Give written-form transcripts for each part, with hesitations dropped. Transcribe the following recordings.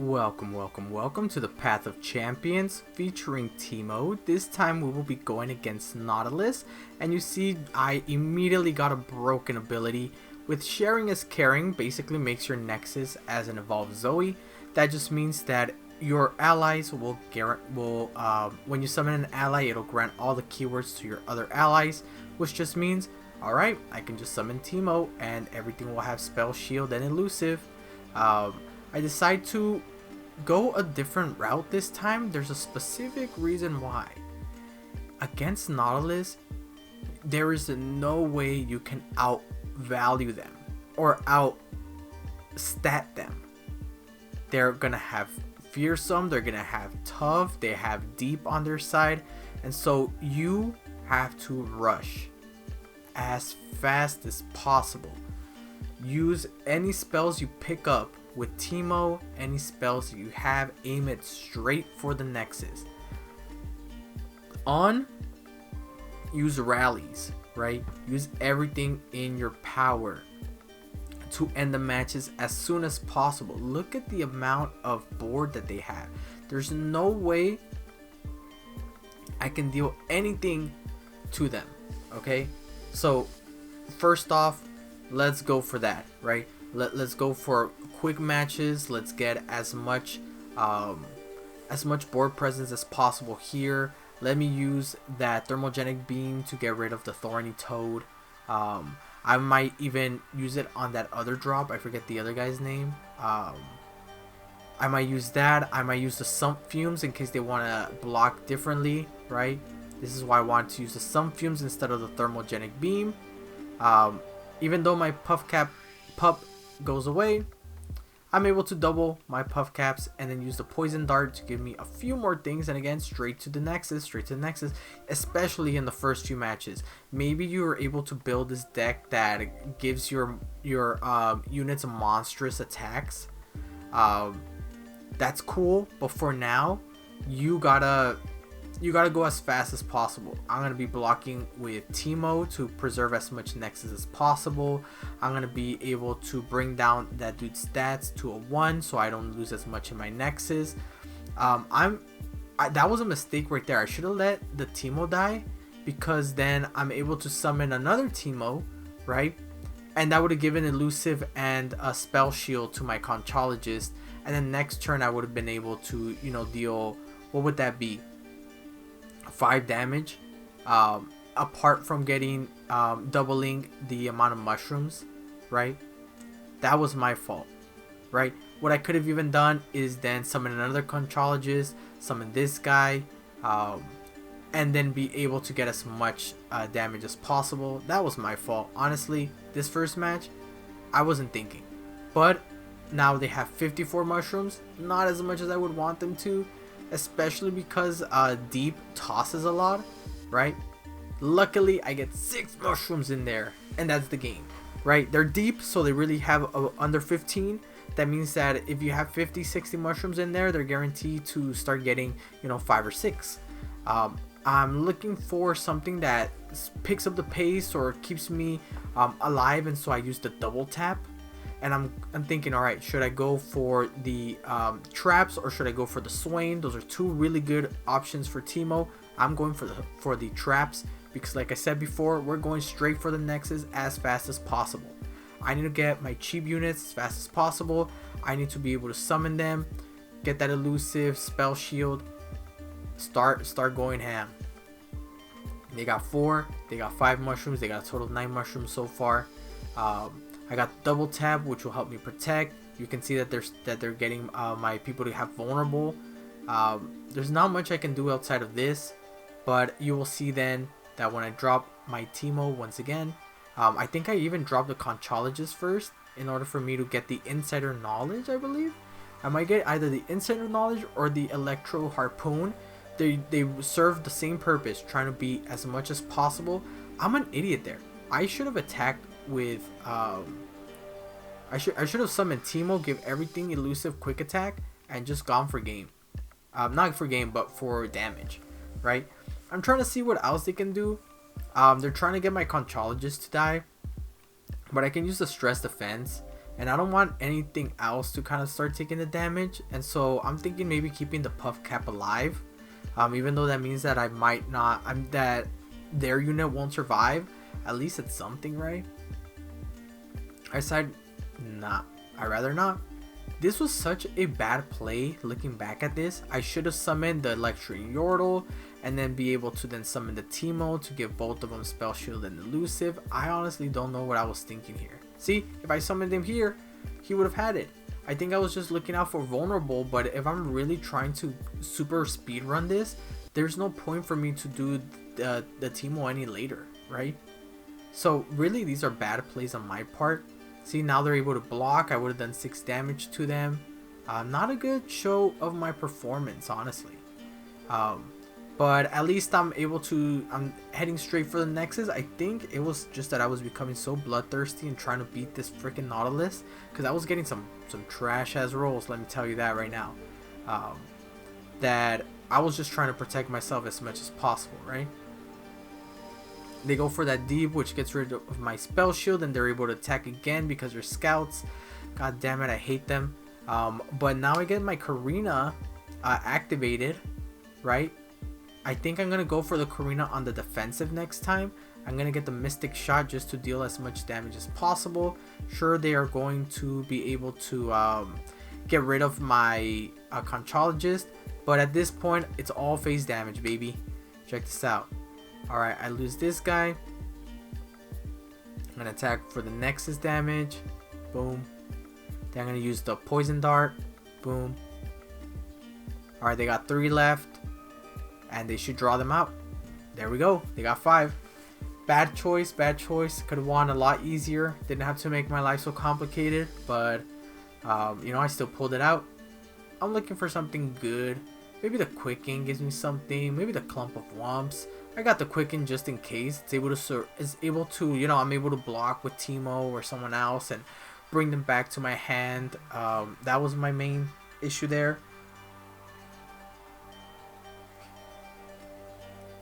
Welcome to the Path of Champions featuring Teemo. This time we will be going against Nautilus, and you see I immediately got a broken ability. With sharing is caring basically makes your Nexus as an evolved Zoe. That just means that your allies will when you summon an ally, it'll grant all the keywords to your other allies, which just means, alright, I can just summon Teemo and everything will have spell, shield, and elusive. I decide to go a different route this time. There's a specific reason why. Against Nautilus, there is no way you can outvalue them or outstat them. They're gonna have fearsome, they're gonna have tough, they have deep on their side, and so you have to rush as fast as possible. Use any spells you pick up with Teemo, any spells that you have, aim it straight for the Nexus. Use rallies, right? Use everything in your power to end the matches as soon as possible. Look at the amount of board that they have. There's no way I can deal anything to them, okay? So first off, let's go for that, right? Let's go for quick matches. Let's get as much board presence as possible here. Let me use that thermogenic beam to get rid of the thorny toad. I might even use it on that other drop. I forget the other guy's name. I might use that. I might use the sump fumes in case they want to block differently, right? This is why I want to use the sump fumes instead of the thermogenic beam. Even though my pup goes away, I'm able to double my puff caps and then use the poison dart to give me a few more things, and again straight to the Nexus, especially in the first few matches. Maybe you are able to build this deck that gives your units monstrous attacks. That's cool, but for now you gotta go as fast as possible. I'm going to be blocking with Teemo to preserve as much Nexus as possible. I'm going to be able to bring down that dude's stats to a 1 so I don't lose as much in my Nexus. That was a mistake right there. I should have let the Teemo die, because then I'm able to summon another Teemo, right? And that would have given elusive and a spell shield to my conchologist. And then next turn I would have been able to, deal, what would that be? 5 damage, apart from getting doubling the amount of mushrooms, right? That was my fault, right? What I could have even done is then summon another conchologist, summon this guy, and then be able to get as much damage as possible. That was my fault. Honestly, this first match, I wasn't thinking. But now they have 54 mushrooms, not as much as I would want them to, especially because deep tosses a lot, right? Luckily I get 6 mushrooms in there, and that's the game, right? They're deep, so they really have under 15. That means that if you have 50-60 mushrooms in there, they're guaranteed to start getting 5 or 6. I'm looking for something that picks up the pace or keeps me alive, and so I use the double tap. And I'm thinking, all right, should I go for the traps or should I go for the Swain? Those are two really good options for Teemo. I'm going for the traps because, like I said before, we're going straight for the Nexus as fast as possible. I need to get my cheap units as fast as possible. I need to be able to summon them, get that elusive spell shield, start going ham. They got 4, they got 5 mushrooms, they got a total of 9 mushrooms so far. I got double tap, which will help me protect. You can see that they're getting my people to have vulnerable. There's not much I can do outside of this, but you will see then that when I drop my Teemo once again, I think I even dropped the conchologist first in order for me to get the insider knowledge. I believe I might get either the insider knowledge or the electro harpoon. They serve the same purpose, trying to be as much as possible. I'm an idiot there. I should have attacked with I should have summoned Teemo, give everything elusive quick attack, and just gone for game. Not for game, but for damage, right? I'm trying to see what else they can do. They're trying to get my conchologist to die, but I can use the stress defense and I don't want anything else to kind of start taking the damage. And so I'm thinking maybe keeping the puff cap alive, even though that means that I might not, that their unit won't survive. At least it's something, right? I decided, nah, I'd rather not. This was such a bad play. Looking back at this, I should have summoned the Electric Yordle and then be able to then summon the Teemo to give both of them Spell Shield and Elusive. I honestly don't know what I was thinking here. See, if I summoned him here, he would have had it. I think I was just looking out for vulnerable, but if I'm really trying to super speed run this, there's no point for me to do the Teemo any later, right? So really, these are bad plays on my part. See, now they're able to block. I would have done 6 damage to them. Not a good show of my performance, honestly. But at least I'm heading straight for the Nexus. I think it was just that I was becoming so bloodthirsty and trying to beat this freaking Nautilus, because I was getting some trash ass rolls, let me tell you that right now. That I was just trying to protect myself as much as possible, right? They go for that deep, which gets rid of my spell shield, and they're able to attack again because they're scouts. God damn it, I hate them. But now I get my Karina activated, right? I think I'm going to go for the Karina on the defensive next time. I'm going to get the Mystic Shot just to deal as much damage as possible. Sure, they are going to be able to get rid of my Conchologist, but at this point, it's all phase damage, baby. Check this out. Alright, I lose this guy. I'm going to attack for the Nexus damage. Boom. Then I'm going to use the Poison Dart. Boom. Alright, they got 3 left. And they should draw them out. There we go. They got 5. Bad choice, bad choice. Could have won a lot easier. Didn't have to make my life so complicated. But, you know, I still pulled it out. I'm looking for something good. Maybe the Quicken gives me something. Maybe the Clump of Wumps. I got the Quicken just in case. It's able to, you know, I'm able to block with Teemo or someone else and bring them back to my hand. That was my main issue there.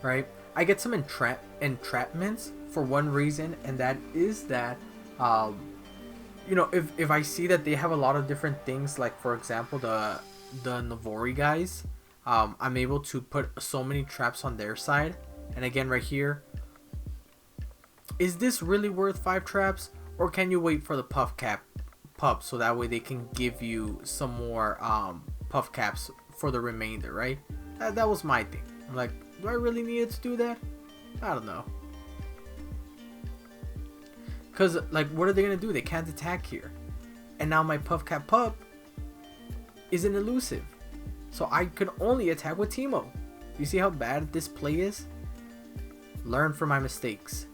Right? I get some entrapments for one reason, and that is that, you know, if I see that they have a lot of different things, like for example the Navori guys, I'm able to put so many traps on their side. And again, right here, is this really worth 5 traps, or can you wait for the pup so that way they can give you some more puff caps for the remainder, right? That was my thing. I'm like, do I really need it to do that? I don't know. Because, like, what are they going to do? They can't attack here. And now my puff cap pup is an elusive. So I could only attack with Teemo. You see how bad this play is? Learn from my mistakes,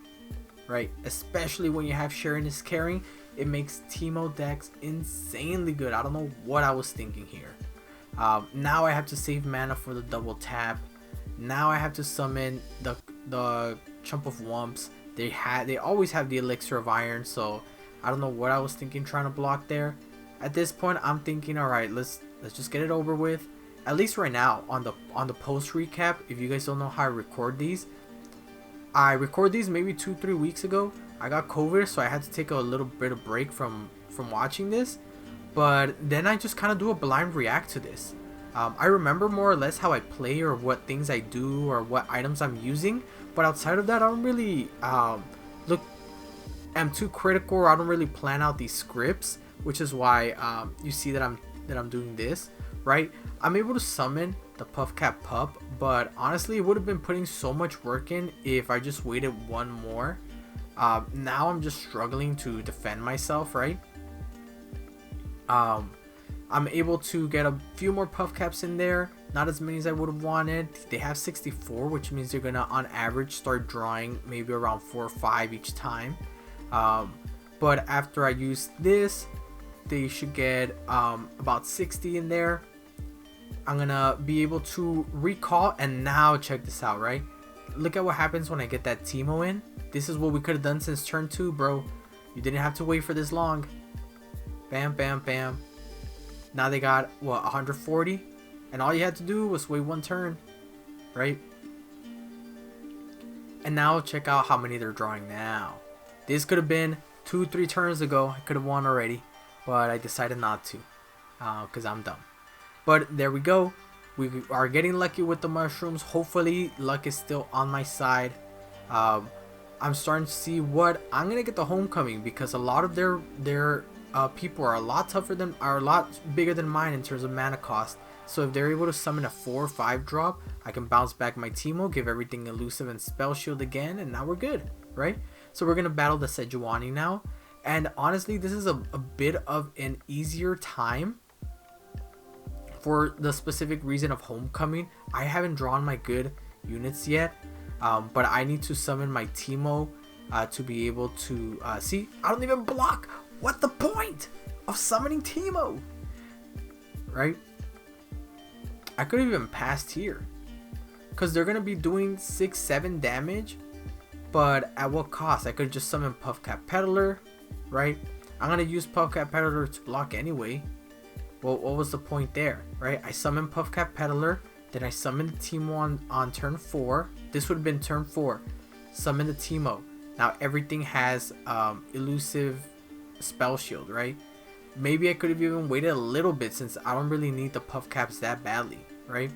right? Especially when you have Sharon is carrying, it makes Teemo decks insanely good. I don't know what I was thinking here. Now I have to save mana for the double tap. Now I have to summon the Chump of Wumps. They always have the Elixir of Iron, so I don't know what I was thinking trying to block there. At this point, I'm thinking, all right, let's just get it over with. At least right now on the post recap. If you guys don't know how I record these maybe 2-3 weeks ago. I got COVID, so I had to take a little bit of break from watching this. But then I just kind of do a blind react to this. I remember more or less how I play or what things I do or what items I'm using. But outside of that, I don't really I'm too critical, or I don't really plan out these scripts, which is why you see that I'm doing this, right? I'm able to summon the Puff Cap Pup, but honestly, it would have been putting so much work in if I just waited one more. Now I'm just struggling to defend myself, right? I'm able to get a few more Puff Caps in there, not as many as I would have wanted. They have 64, which means they're gonna on average start drawing maybe around 4 or 5 each time. But after I use this, they should get about 60 in there. I'm gonna be able to recall, and now check this out, right? Look at what happens when I get that Teemo in. This is what we could have done since turn 2, bro. You didn't have to wait for this long. Bam, bam, bam. Now they got, what, 140? And all you had to do was wait 1 turn, right? And now check out how many they're drawing now. This could have been 2-3 turns ago. I could have won already. but I decided not to because I'm dumb. But there we go. We are getting lucky with the mushrooms. Hopefully luck is still on my side. I'm starting to see what I'm gonna get the homecoming, because a lot of their people are a lot tougher than, are a lot bigger than mine in terms of mana cost. So if they're able to summon a 4 or 5 drop, I can bounce back my Teemo, give everything elusive and spell shield again, and now we're good, right? So we're gonna battle the Sejuani now, and honestly this is a bit of an easier time for the specific reason of homecoming. I haven't drawn my good units yet, but I need to summon my Teemo to be able to see. I don't even block. What the point of summoning Teemo, right? I could have even passed here, because they're gonna be doing 6-7 damage, but at what cost? I could just summon Puffcat Peddler, right? I'm gonna use Puffcat Peddler to block anyway. Well, what was the point there, right? I summoned Puffcat Peddler, then I summoned Teemo on turn 4. This would have been turn 4. Summon the Teemo. Now everything has elusive spell shield, right? Maybe I could have even waited a little bit, since I don't really need the Puffcaps that badly, right?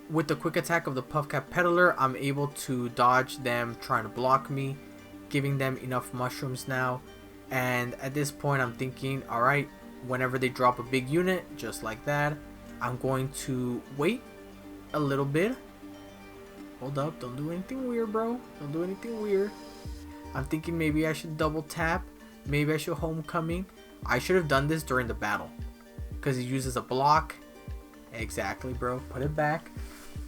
With the quick attack of the Puffcat Peddler, I'm able to dodge them trying to block me, giving them enough mushrooms now. And at this point I'm thinking, alright, whenever they drop a big unit just like that, I'm going to wait a little bit. Hold up, don't do anything weird, bro. Don't do anything weird. I'm thinking maybe I should double tap. Maybe I should homecoming. I should have done this during the battle, because it uses a block. Exactly, bro. Put it back.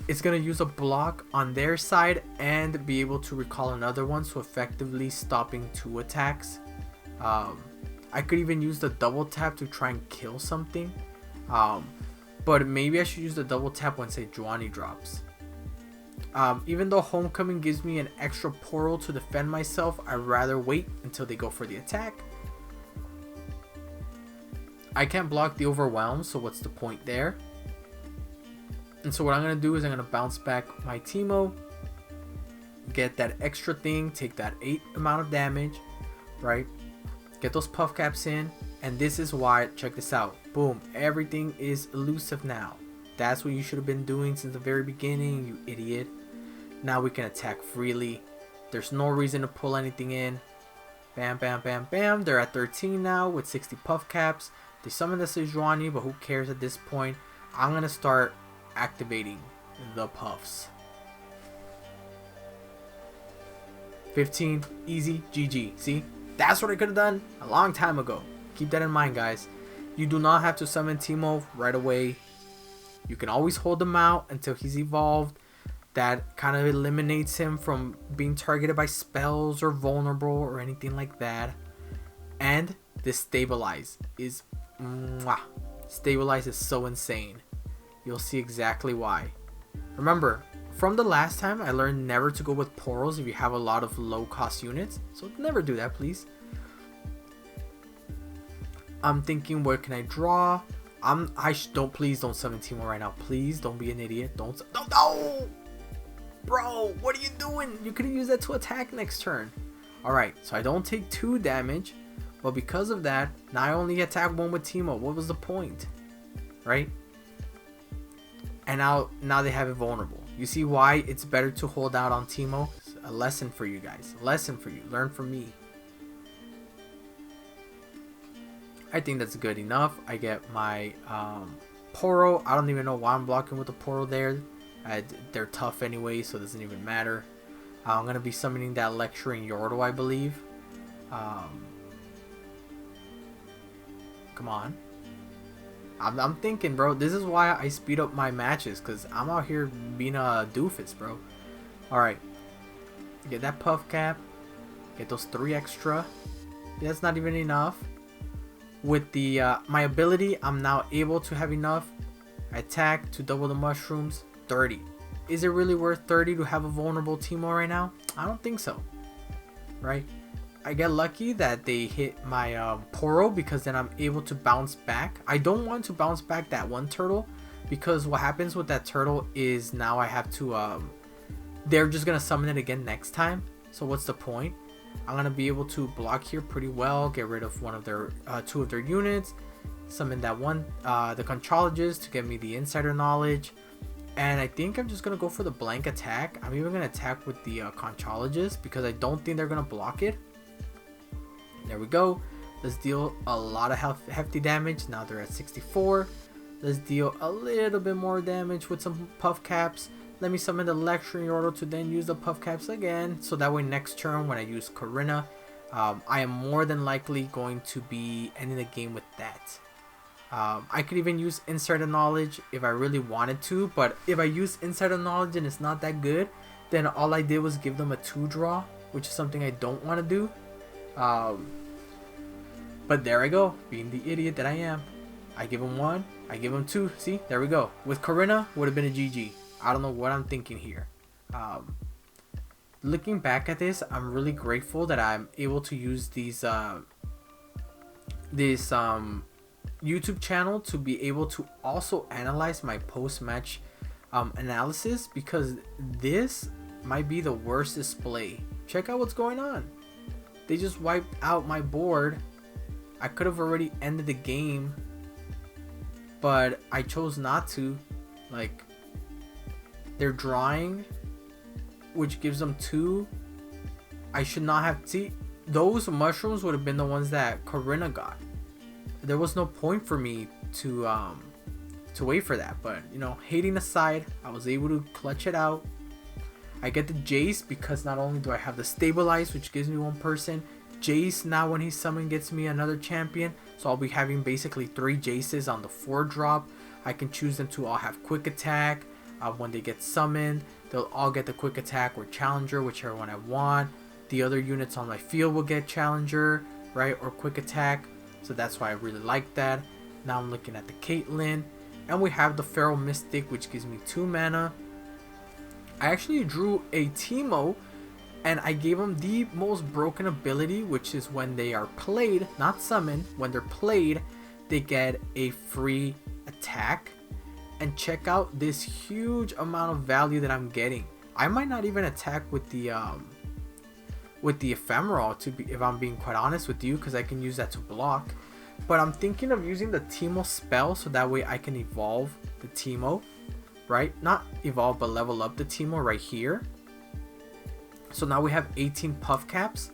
It's going to use a block on their side and be able to recall another one, so effectively stopping 2 attacks. I could even use the double tap to try and kill something. But maybe I should use the double tap when Sejuani drops. Even though homecoming gives me an extra portal to defend myself, I'd rather wait until they go for the attack. I can't block the overwhelm, so what's the point there? And so what I'm going to do is I'm going to bounce back my Teemo, get that extra thing, take that 8 amount of damage, right? Get those puff caps in, and this is why, check this out, boom, everything is elusive now. That's what you should have been doing since the very beginning, you idiot. Now we can attack freely. There's no reason to pull anything in. Bam, bam, bam, bam. They're at 13 now with 60 puff caps. They summon the Sejuani, but who cares at this point? I'm going to start activating the puffs. 15, easy, GG. See? That's what I could have done a long time ago. Keep that in mind, guys. You do not have to summon Teemo right away. You can always hold him out until he's evolved. That kind of eliminates him from being targeted by spells or vulnerable or anything like that. And this stabilize is stabilize is so insane. You'll see exactly why. Remember, from the last time I learned never to go with portals if you have a lot of low cost units, so never do that, please. I'm thinking, what can I draw? Please don't summon Teemo right now. Please don't be an idiot. Don't. Bro, what are you doing? You could have used that to attack next turn. Alright, so I don't take 2 damage, but because of that, now I only attack 1 with Teemo. What was the point? Right? And now they have it vulnerable. You see why it's better to hold out on Teemo? It's a lesson for you guys. A lesson for you. Learn from me. I think that's good enough. I get my Poro. I don't even know why I'm blocking with the Poro there. They're tough anyway, so it doesn't even matter. I'm going to be summoning that Lecturing Yordle, I believe. Come on. I'm thinking, bro. This is why I speed up my matches, because I'm out here being a doofus, bro. Alright. Get that Puff Cap. Get those 3 extra. That's not even enough. With the my ability, I'm now able to have enough attack to double the mushrooms. 30. Is it really worth 30 to have a vulnerable Teemo right now? I don't think so. Right? I get lucky that they hit my Poro, because then I'm able to bounce back. I don't want to bounce back that one turtle, because what happens with that turtle is now I have to they're just gonna summon it again next time. So what's the point? I'm going to be able to block here pretty well, get rid of one of their two of their units, summon that one, the Conchologist to get me the Insider Knowledge. And I think I'm just going to go for the blank attack. I'm even going to attack with the Conchologist because I don't think they're going to block it. There we go. Let's deal a lot of hefty damage. Now they're at 64. Let's deal a little bit more damage with some Puff Caps. Let me summon the Lecturing Yordle to then use the Puff Caps again. So that way next turn when I use Corinna, I am more than likely going to be ending the game with that. I could even use Insider Knowledge if I really wanted to. But if I use Insider Knowledge and it's not that good, then all I did was give them a 2-draw, which is something I don't want to do. But there I go, being the idiot that I am. I give him 1, I give him 2. See, there we go. With Corinna, would have been a GG. I don't know what I'm thinking here. Looking back at this, I'm really grateful that I'm able to use these YouTube channel to be able to also analyze my post-match analysis, because this might be the worst display. Check out what's going on. They just wiped out my board. I could have already ended the game, but I chose not to. Like, they're drawing, which gives them 2. I should not have. See, those mushrooms would have been the ones that Corinna got. There was no point for me to wait for that. But you know, hating aside, I was able to clutch it out. I get the Jace because not only do I have the Stabilize, which gives me 1 person, Jace now when he's summoned gets me another champion. So I'll be having basically 3 Jaces on the 4-drop. I can choose them to all have quick attack. When they get summoned, they'll all get the quick attack or challenger, whichever one I want. The other units on my field will get challenger, right, or quick attack. So that's why I really like that. Now I'm looking at the Caitlyn, and we have the Feral Mystic, which gives me 2 mana. I actually drew a Teemo, and I gave him the most broken ability, which is when they are played, not summoned. When they're played, they get a free attack. And check out this huge amount of value that I'm getting. I might not even attack with the Ephemeral, if I'm being quite honest with you, because I can use that to block. But I'm thinking of using the Teemo spell so that way I can evolve the Teemo, right? Not evolve, but level up the Teemo right here. So now we have 18 Puff Caps.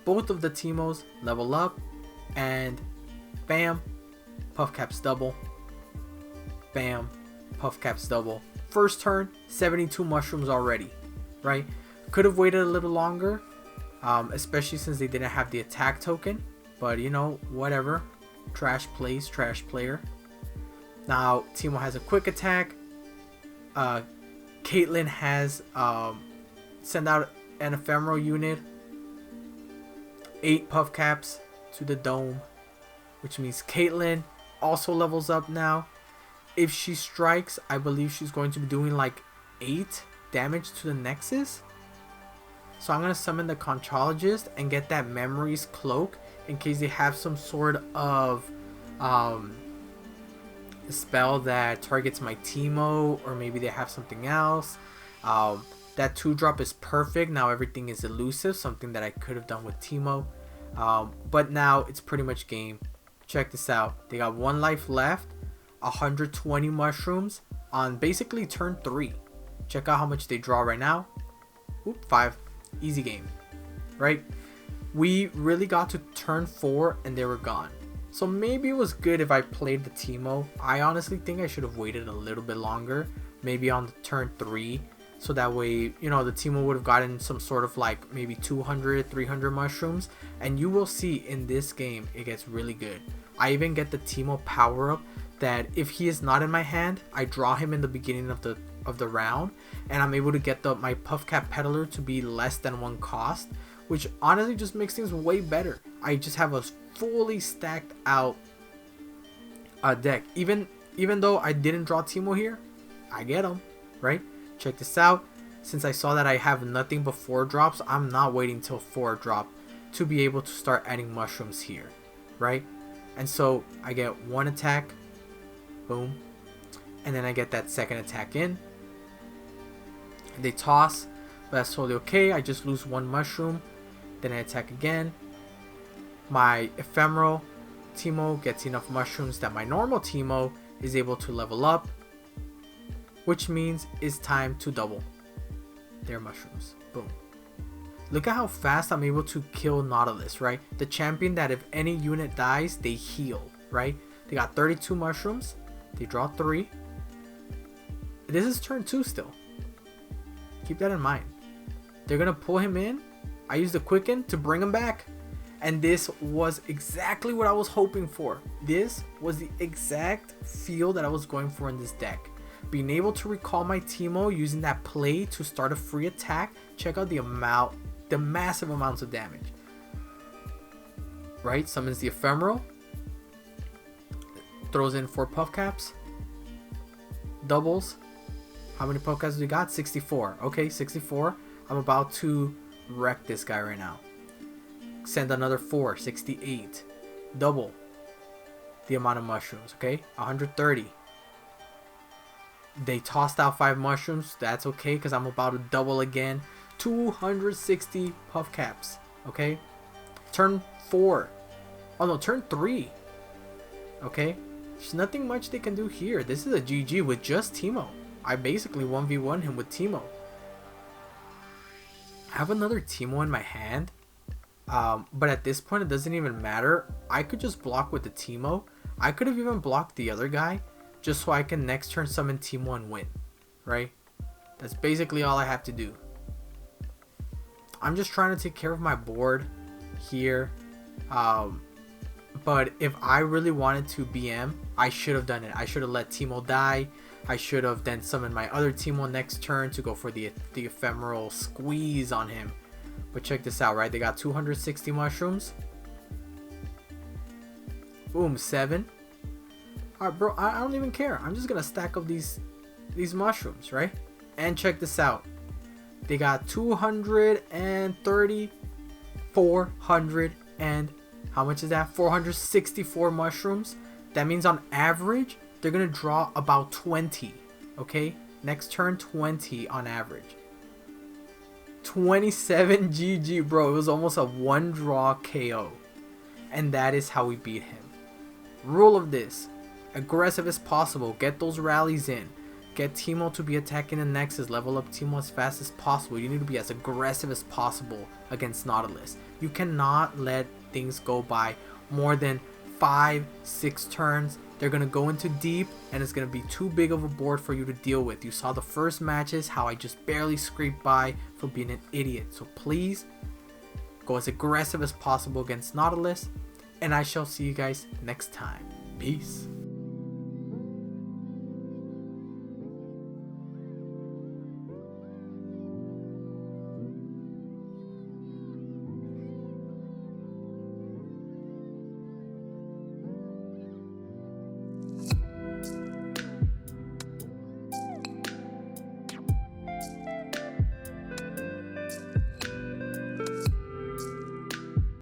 Both of the Teemos level up, and bam, Puff Caps double. Bam, Puff Caps double. First turn, 72 mushrooms already, right? Could have waited a little longer, especially since they didn't have the attack token. But you know, whatever. Trash plays, trash player. Now, Teemo has a quick attack. Caitlyn has send out an ephemeral unit. 8 Puff Caps to the dome, which means Caitlyn also levels up now. If she strikes, I believe she's going to be doing like 8 damage to the Nexus. So I'm going to summon the Conchologist and get that Memories Cloak in case they have some sort of spell that targets my Teemo, or maybe they have something else. That 2-drop is perfect. Now everything is elusive, something that I could have done with Teemo. But now it's pretty much game. Check this out. They got 1 life left. 120 mushrooms on basically turn 3. Check out how much they draw right now. Oop, 5. Easy game, right? We really got to turn 4 and they were gone. So maybe it was good if I played the Teemo. I honestly think I should have waited a little bit longer, maybe on the turn 3, so that way, you know, the Teemo would have gotten some sort of like maybe 200, 300 mushrooms. And you will see in this game it gets really good. I even get the Teemo power up that if he is not in my hand, I draw him in the beginning of the round, and I'm able to get my Puff Cap Peddler to be less than 1 cost, which honestly just makes things way better. I just have a fully stacked out deck. Even though I didn't draw Teemo here, I get him, right? Check this out. Since I saw that I have nothing but 4 drops, I'm not waiting till 4 drop to be able to start adding mushrooms here, right? And so I get 1 attack, boom, and then I get that second attack in. They toss, but that's totally okay. I just lose 1 mushroom. Then I attack again. My ephemeral Teemo gets enough mushrooms that my normal Teemo is able to level up, which means it's time to double their mushrooms. Boom. Look at how fast I'm able to kill Nautilus, right? The champion that if any unit dies, they heal, right? They got 32 mushrooms. They draw 3. This is turn 2 still. Keep that in mind. They're going to pull him in. I used the quicken to bring him back. And this was exactly what I was hoping for. This was the exact feel that I was going for in this deck. Being able to recall my Teemo using that play to start a free attack. Check out the massive amounts of damage. Right? Summons the ephemeral. Throws in 4 puff caps. Doubles. How many puff caps do we got? 64. Okay, 64. I'm about to wreck this guy right now. Send another 4, 68. Double the amount of mushrooms, okay? 130. They tossed out 5 mushrooms. That's okay, because I'm about to double again. 260 puff caps, okay? Turn 4. Oh no, turn 3. Okay? There's nothing much they can do here. This is a GG with just Teemo. I basically 1v1 him with Teemo. I have another Teemo in my hand. But at this point, it doesn't even matter. I could just block with the Teemo. I could have even blocked the other guy just so I can next turn summon Teemo and win. Right? That's basically all I have to do. I'm just trying to take care of my board here. But if I really wanted to BM, I should have done it. I should have let Teemo die. I should have then summoned my other Teemo next turn to go for the ephemeral squeeze on him. But check this out, right? They got 260 mushrooms. Boom, 7. Alright, bro, I don't even care. I'm just gonna stack up these mushrooms, right? And check this out. They got 230, 400, and how much is that? 464 mushrooms. That means on average, they're gonna draw about 20. Okay? Next turn, 20 on average. 27 GG, bro. It was almost a 1 draw KO. And that is how we beat him. Rule of this: aggressive as possible. Get those rallies in. Get Teemo to be attacking the Nexus. Level up Teemo as fast as possible. You need to be as aggressive as possible against Nautilus. You cannot let things go by more than 5-6 turns. They're going to go into deep, and it's going to be too big of a board for you to deal with. You saw the first matches, how I just barely scraped by for being an idiot. So please, go as aggressive as possible against Nautilus, and I shall see you guys next time. Peace.